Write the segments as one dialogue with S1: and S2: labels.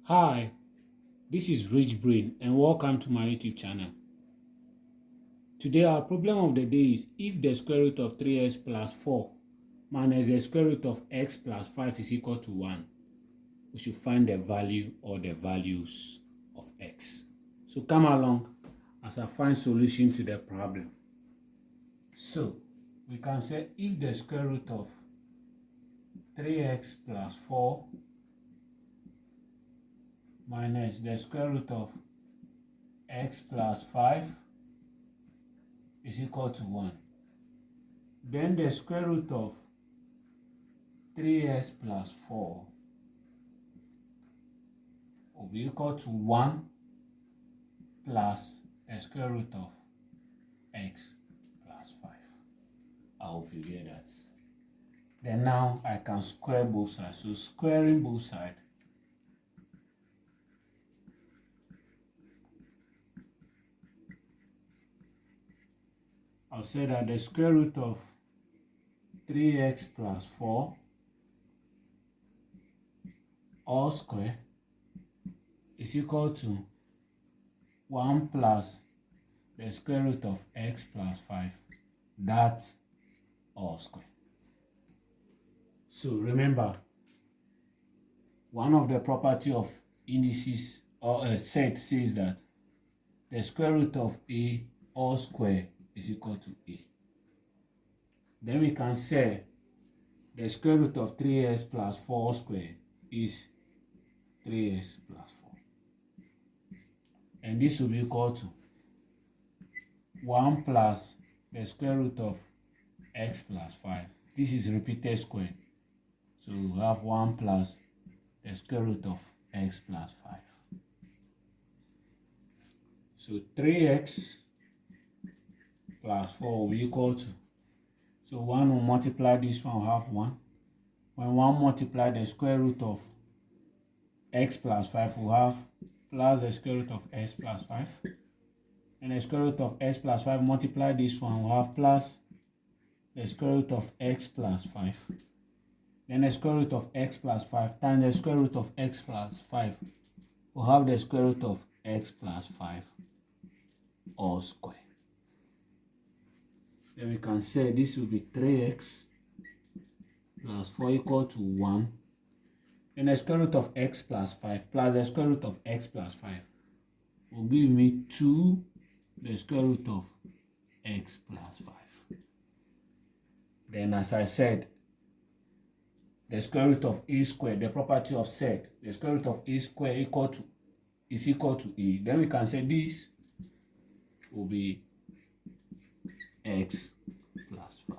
S1: Hi, this is Rich Brain and welcome to my YouTube channel. Today our problem of the day is if the square root of 3x plus 4 minus the square root of x plus 5 is equal to 1, we should find the value or the values of x. So come along as I find solution to the problem. So we can say if the square root of 3x plus 4 minus the square root of x plus 5 is equal to 1. Then the square root of 3x plus 4 will be equal to 1 plus the square root of x plus 5. I hope you get that. Then now I can square both sides. So squaring both sides, I'll say that the square root of 3x plus 4 all square is equal to 1 plus the square root of x plus 5. That's all square. So remember, one of the property of indices or a set says that the square root of a all square is equal to a. Then we can say the square root of 3x plus 4 square is 3x plus 4. And this will be equal to 1 plus the square root of x plus 5. This is repeated square. So we have 1 plus the square root of x plus 5. So 3x plus 4 will be equal to, so 1 will multiply this one, will have 1. When 1 multiply the square root of x plus 5, will have plus the square root of x plus 5. And the square root of x plus 5 multiply this one, will have plus the square root of x plus 5. Then the square root of x plus 5 times the square root of x plus 5 will have the square root of x plus 5 all square. Then we can say this will be 3x plus 4 equal to 1. Then the square root of x plus 5 plus the square root of x plus 5 will give me 2 the square root of x plus 5. Then as I said, the square root of a squared, the property of set, the square root of a squared is equal to a. Then we can say this will be x plus 5.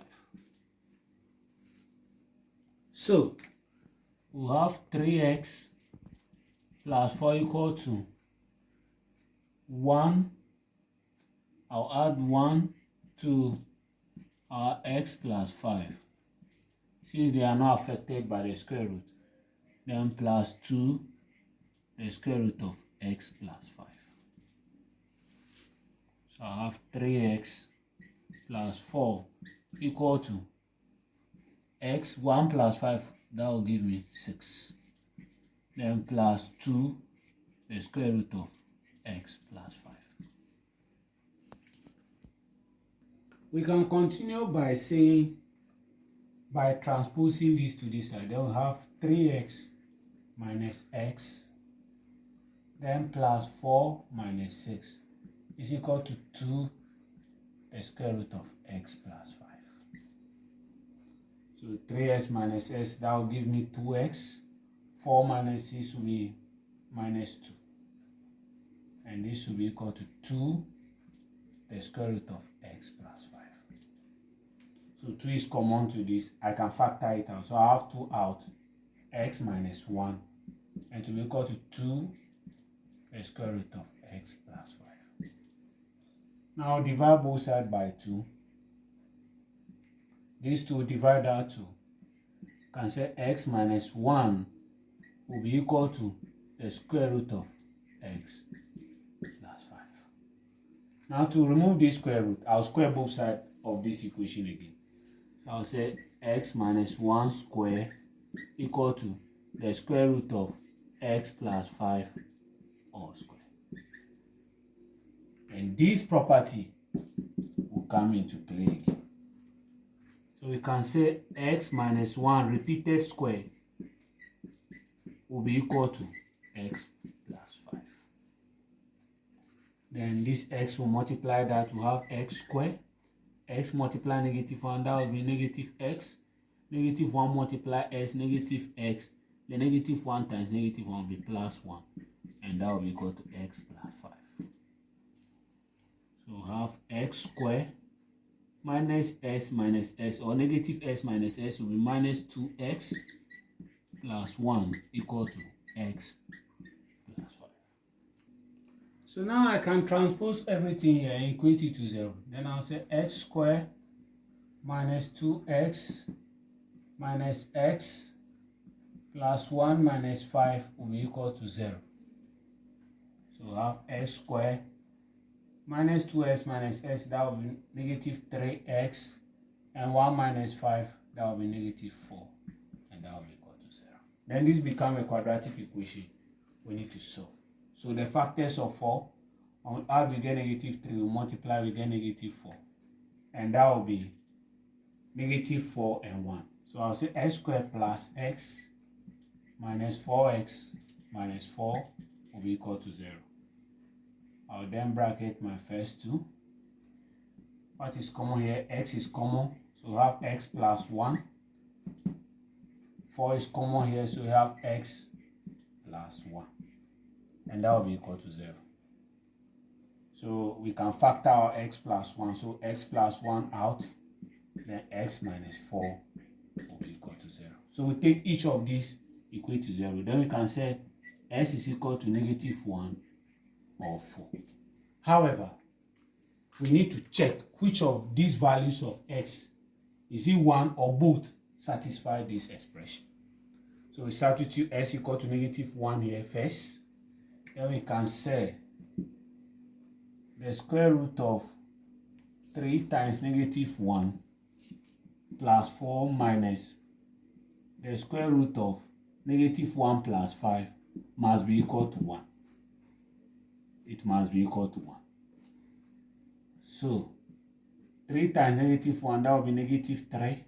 S1: So we'll have 3x plus 4 equal to 1. I'll add 1 to our x plus 5. Since they are not affected by the square root, then plus 2 the square root of x plus 5. So I have 3x plus 4 equal to x, 1 plus 5, that will give me 6. Then plus 2 the square root of x plus 5. We can continue by saying, by transposing this to this side, then we'll have 3x minus x, then plus 4 minus 6 is equal to 2 the square root of x plus 5. So 3x minus x, that will give me 2x. 4 minus 6 will be minus 2. And this will be equal to 2 the square root of x plus 5. So 2 is common to this. I can factor it out. So I have 2 out. X minus 1. And to be equal to 2 the square root of x plus 5. Now divide both sides by 2. These two divide that 2. Can say x minus 1 will be equal to the square root of x plus 5. Now to remove this square root, I'll square both sides of this equation again. So I'll say x minus 1 square equal to the square root of x plus 5 all square. And this property will come into play again. So we can say x minus 1 repeated square will be equal to x plus 5. Then this x will multiply that to have x squared. X multiply negative 1, that will be negative x. Negative 1 multiply x, negative x. The negative 1 times negative 1 will be plus 1. And that will be equal to x plus 5. So we have x squared minus s minus s, or negative s minus s will be minus 2x plus 1 equal to x plus 5. So now I can transpose everything here and equate it to 0. Then I'll say x squared minus 2x minus x plus 1 minus 5 will be equal to 0. So we have x squared minus 2x minus s, that will be negative 3x, and 1 minus 5, that will be negative 4, and that will be equal to 0. Then this becomes a quadratic equation we need to solve. So the factors of 4, on add we get negative 3, we multiply we get negative 4, and that will be negative 4 and 1. So I'll say x squared plus x minus 4x minus 4 will be equal to 0. I'll then bracket my first two. What is common here? X is common, so we have x plus 1. 4 is common here, so we have x plus 1. And that will be equal to 0. So we can factor our x plus 1. So x plus 1 out, then x minus 4 will be equal to 0. So we take each of these equate to 0. Then we can say s is equal to negative 1 or 4. However, we need to check which of these values of x, is it 1 or both, satisfy this expression. So we substitute s equal to negative 1 here first. Then we can say the square root of 3 times negative 1 plus 4 minus the square root of negative 1 plus 5 must be equal to 1. It must be equal to 1. So 3 times negative 1, that will be negative 3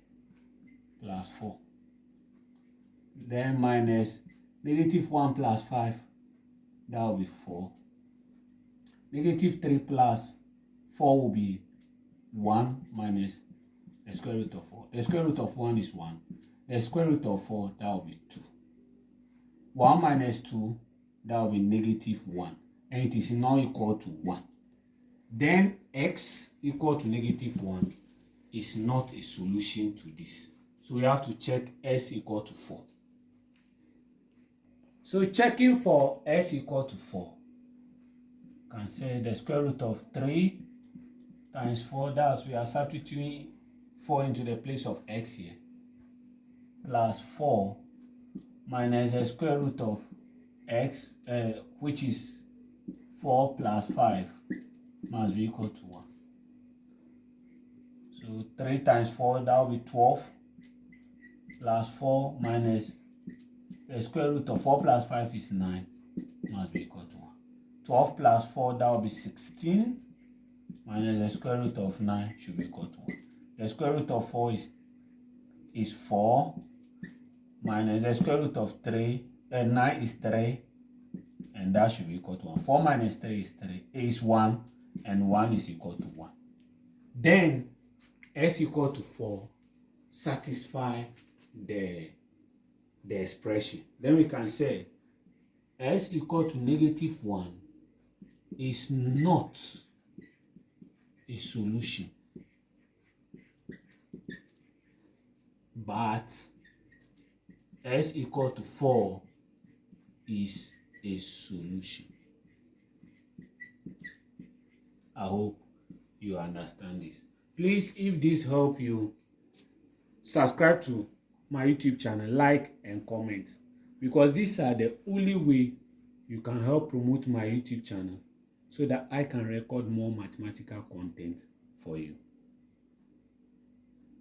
S1: plus 4. Then minus negative 1 plus 5, that will be 4. Negative 3 plus 4 will be 1 minus the square root of 4. The square root of 1 is 1. The square root of 4, that will be 2. 1 minus 2, that will be negative 1. And it is not equal to 1. Then x equal to negative 1 is not a solution to this. So we have to check s equal to 4. So checking for s equal to 4, can say the square root of 3 times 4, that's we are substituting 4 into the place of x here, plus 4 minus the square root of x, which is 4 plus 5, must be equal to 1. So 3 times 4, that will be 12, plus 4 minus the square root of 4 plus 5 is 9, must be equal to 1. 12 plus 4, that will be 16, minus the square root of 9 should be equal to 1. The square root of 4 is 4, minus the square root of 3, 9 is 3, and that should be equal to 1. 4 minus 3 is 1, and 1 is equal to 1. Then s equal to 4 satisfy the expression. Then we can say s equal to negative 1 is not a solution, but s equal to 4 is a solution. I hope you understand this. Please, if this helped you, subscribe to my YouTube channel, like and comment, because these are the only way you can help promote my YouTube channel so that I can record more mathematical content for you.